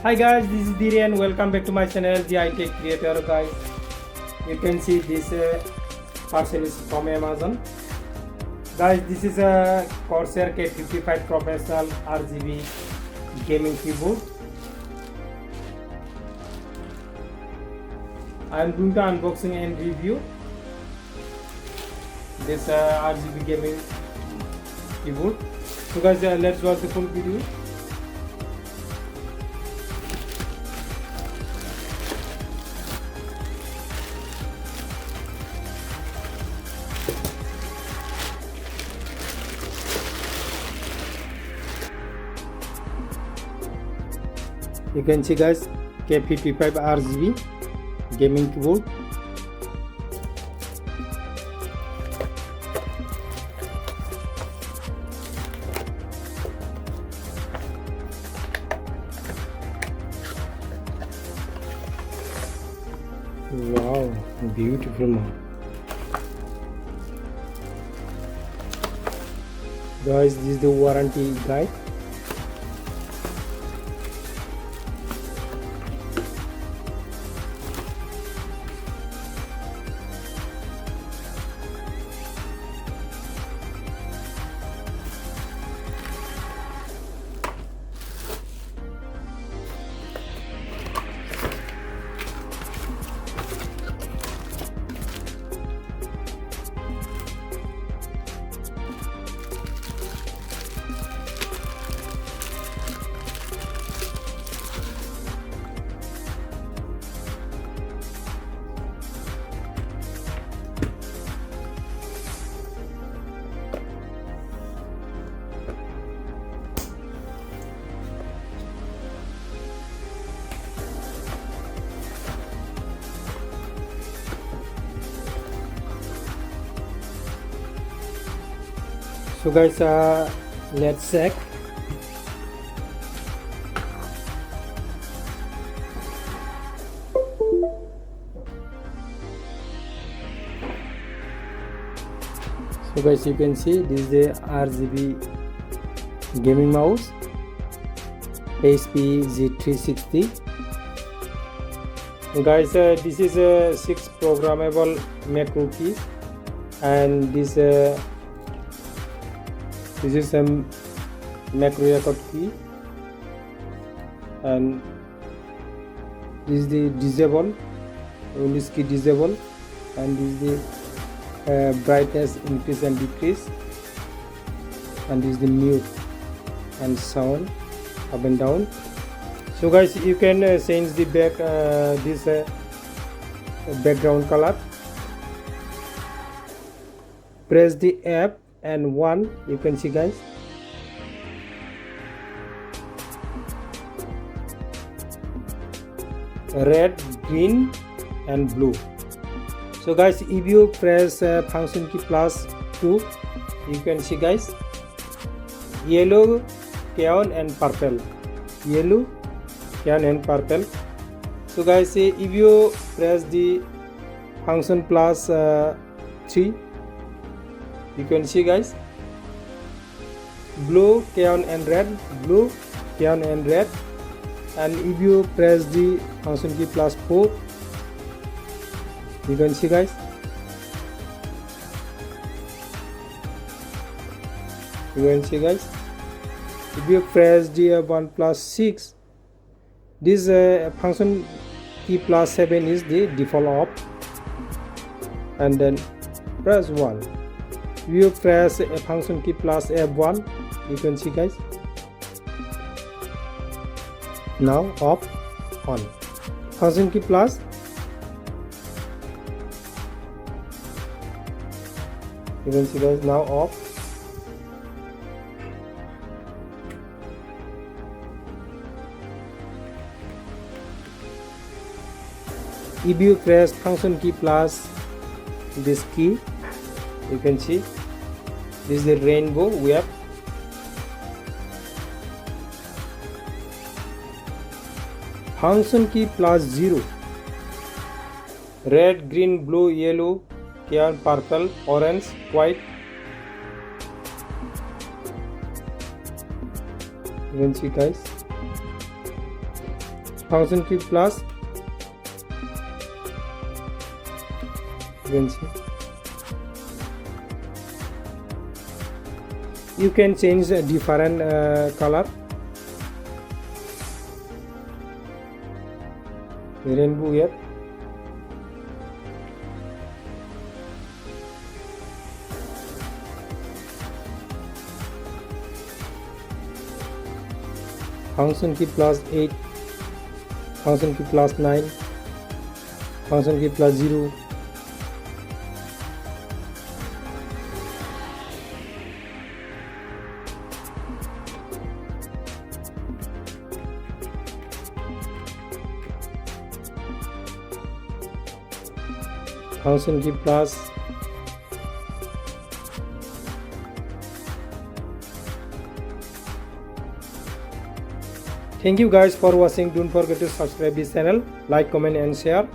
Hi guys, this is Diri and welcome back to my channel, the IT Creator. Guys, you can see this parcel is from Amazon. Guys, this is a Corsair K55 Professional RGB gaming keyboard. I am going to unboxing and review this RGB gaming keyboard. So guys, let's watch the full video. You can see guys, K55 RGB gaming keyboard. Wow, beautiful man. Guys, this is the warranty guide. So guys, let's check. So guys, you can see this is the RGB gaming mouse HP Z360. Guys, this is a 6 programmable macro key, and this is a macro record key, and this is the disable, Windows key disable, and this is the brightness increase and decrease, and this is the mute and sound up and down. So guys, you can change the this background color. Press the F and 1, you can see guys. Red, green and blue. So guys, if you press function key plus 2, you can see guys, yellow, cyan and purple. Yellow, cyan and purple. So guys, if you press the function plus 3, you can see guys, blue, cyan and red, blue, cyan and red. And if you press the function key plus 4, you can see guys, if you press the 1 plus 6, this function key plus 7 is the default off, and then press 1. If you press a function key plus F1, you can see guys, now off, on. Function key plus, you can see guys, now off. If you press function key plus this key, you can see this is the rainbow web. Function key plus 0, red, green, blue, yellow, cyan, purple, orange, white. You can see guys, function key plus, you can see. You can change a different color, rainbow here. Function key plus 8, function key plus 9, function key plus 0. Function key plus. Thank you guys for watching. Don't forget to subscribe this channel, like, comment and share.